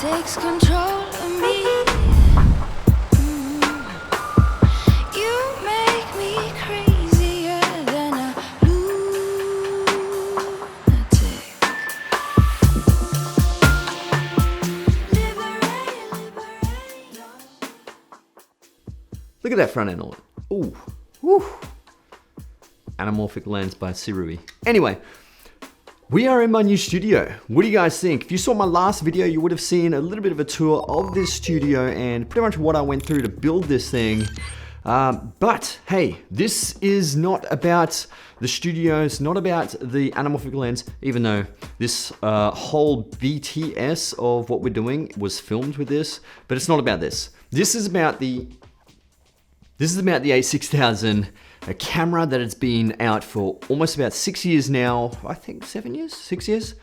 takes control of me. You make me crazier than a lunatic. Look at that front end on it. Ooh, woo. Anamorphic lens by Sirui. Anyway, we are in my new studio. What do you guys think? If you saw my last video, you would have seen a little bit of a tour of this studio and pretty much what I went through to build this thing. But hey, this is not about the studio, it's not about the anamorphic lens, even though this whole BTS of what we're doing was filmed with this, but it's not about this. This is about the a6000, a camera that has been out for almost about 6 years now. I think 7 years, 6 years.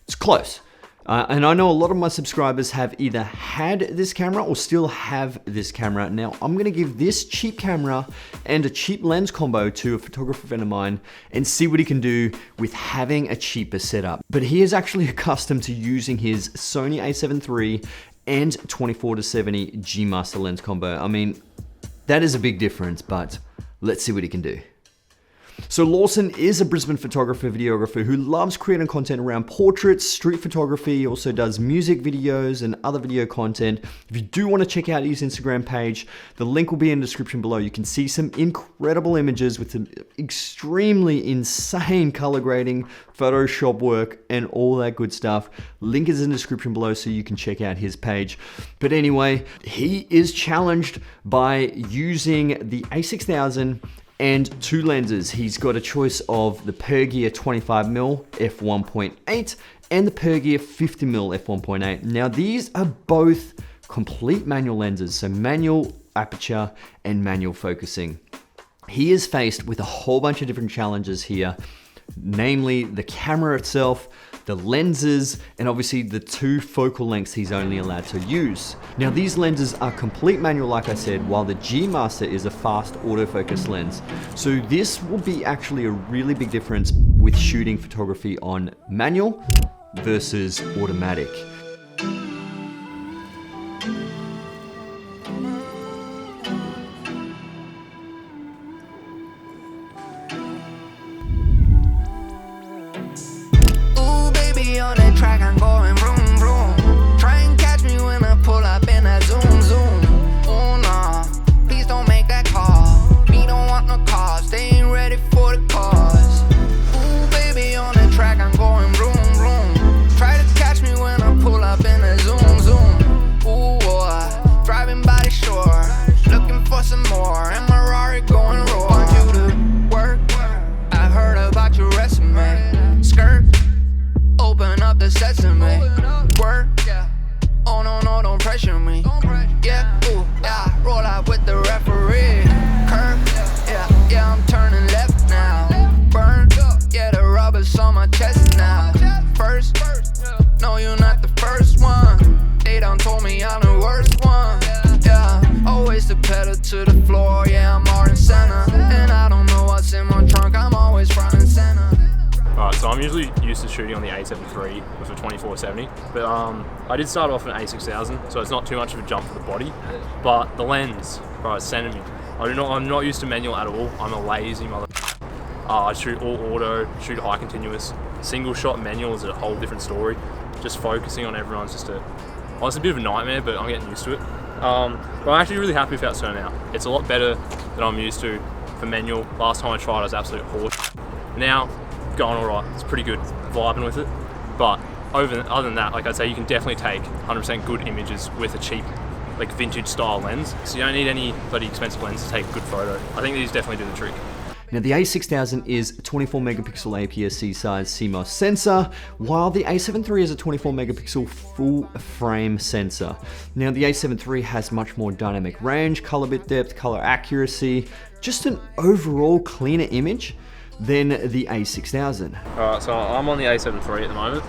It's close. And I know a lot of my subscribers have either had this camera or still have this camera. Now, I'm gonna give this cheap camera and a cheap lens combo to a photographer friend of mine and see what he can do with having a cheaper setup. But he is actually accustomed to using his Sony a7 III and 24-70 GMaster lens combo. I mean, that is a big difference, but let's see what he can do. So Lawson is a Brisbane photographer, videographer who loves creating content around portraits, street photography. He also does music videos and other video content. If you do want to check out his Instagram page, the link will be in the description below. You can see some incredible images with some extremely insane color grading, Photoshop work, and all that good stuff. Link is in the description below so you can check out his page. But anyway, he is challenged by using the a6000 and two lenses. He's got a choice of the Pergear 25mm f1.8 and the Pergear 50mm f1.8. Now these are both complete manual lenses, so manual aperture and manual focusing. He is faced with a whole bunch of different challenges here, namely the camera itself, the lenses, and obviously the two focal lengths he's only allowed to use. Now these lenses are complete manual, like I said, while the GMaster is a fast autofocus lens. So this will be actually a really big difference with shooting photography on manual versus automatic. On that track, I'm going vroom vroom. Try and catch me when I pull up in that zoom zoom. Oh no, please don't make that call. Me don't want no cars, they ain't ready for the cause. Ooh baby, on that track, I'm going vroom vroom. Try to catch me when I pull up in that zoom zoom. Ooh boy, driving by the shore, looking for some more, and my Rari going roar. Want you to work? I heard about your resume. Skirt. Open up the sesame, work, oh no, no, don't pressure me, yeah, ooh, yeah, roll out with the referee, curve, yeah, I'm turning left now, burn, yeah, the rubber's on my chest now, first, no, you're not the first one, they done told me I'm the worst one, yeah, always the pedal to the floor, yeah, I'm more than center, and I don't know what's in my trunk, I'm always front and center. Alright, so I'm usually used to shooting on the a7 III with a 24-70, but I did start off an a6000, so it's not too much of a jump for the body, but the lens, bro, it's sending me. I'm not used to manual at all. I'm a lazy mother. I shoot all auto, shoot high continuous. Single shot manual is a whole different story. Just focusing on everyone's just it's a bit of a nightmare, but I'm getting used to it. But I'm actually really happy with how it's turned out. It's a lot better than I'm used to for manual. Last time I tried, I was absolute horse. Now, going all right, it's pretty good, vibing with it. But other than that, like I'd say, you can definitely take 100% good images with a cheap, like vintage style lens. So you don't need any bloody expensive lens to take a good photo. I think these definitely do the trick. Now the a6000 is a 24 megapixel APS-C size CMOS sensor, while the a7 III is a 24 megapixel full frame sensor. Now the a7 III has much more dynamic range, color bit depth, color accuracy, just an overall cleaner image than the a6000. Alright, so I'm on the a7 III at the moment.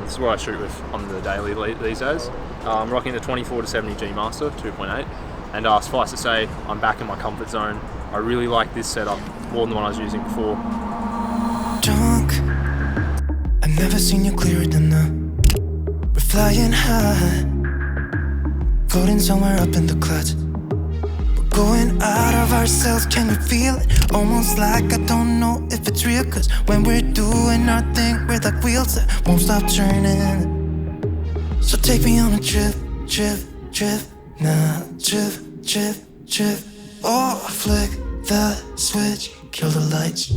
This is what I shoot with on the daily these days. I'm rocking the 24-70 GMaster 2.8, and suffice to say, I'm back in my comfort zone. I really like this setup more than the one I was using before. Drunk, I've never seen you clearer than now. We're flying high, floating somewhere up in the clouds. We're going out of ourselves, can you feel it? Almost like I don't know if it's real, cause when we're doing our thing, we're like wheels that won't stop turning. So take me on a trip, nah, trip. Oh, flick the switch, kill the lights.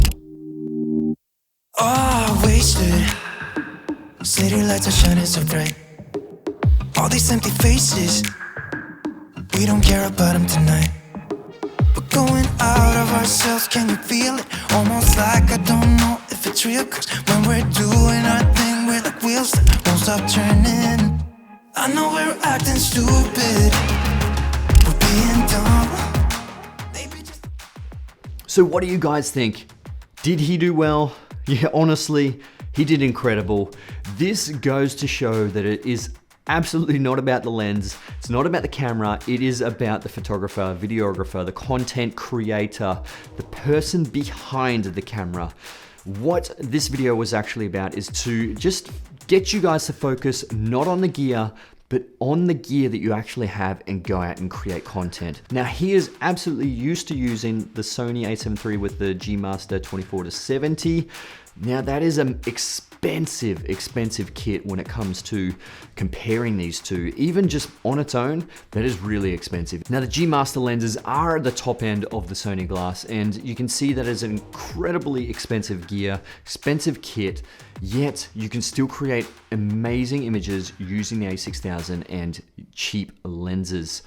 Oh, wasted. City lights are shining so bright. All these empty faces, we don't care about them tonight. We're going out of ourselves, can you feel it? Almost like I don't know if it's real, cause when we're doing our thing, we're like wheels that won't stop turning. I know we're acting stupid, we're being dumb. Maybe just... So what do you guys think? Did he do well? Yeah, honestly, he did incredible. This goes to show that it is absolutely not about the lens. It's not about the camera. It is about the photographer, videographer, the content creator, the person behind the camera. What this video was actually about is to just get you guys to focus not on the gear, but on the gear that you actually have and go out and create content. Now, he is absolutely used to using the Sony a7 III with the GMaster 24-70. Now, that is an expensive kit when it comes to comparing these two. Even just on its own, that is really expensive. Now, the GMaster lenses are at the top end of the Sony glass, and you can see that it's an incredibly expensive gear, expensive kit, yet you can still create amazing images using the a6000 and cheap lenses.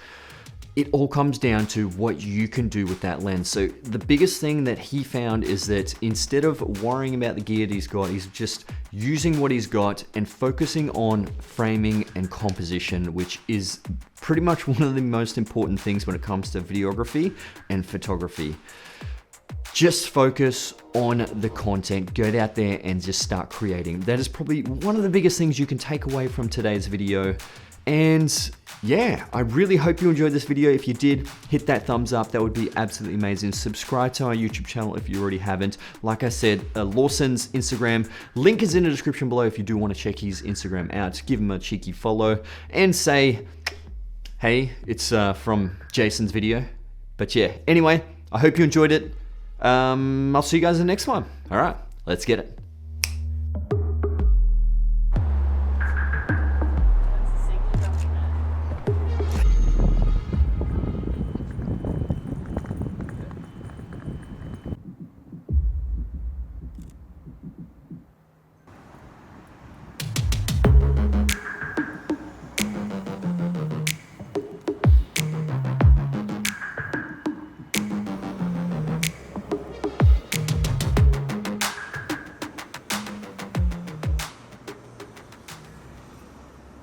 It all comes down to what you can do with that lens. So the biggest thing that he found is that instead of worrying about the gear that he's got, he's just using what he's got and focusing on framing and composition, which is pretty much one of the most important things when it comes to videography and photography. Just focus on the content, go out there and just start creating. That is probably one of the biggest things you can take away from today's video. And yeah, I really hope you enjoyed this video. If you did, hit that thumbs up. That would be absolutely amazing. Subscribe to our YouTube channel if you already haven't. Like I said, Lawson's Instagram link is in the description below if you do want to check his Instagram out. Give him a cheeky follow and say, hey, it's from Jason's video. But yeah, anyway, I hope you enjoyed it. I'll see you guys in the next one. All right, let's get it.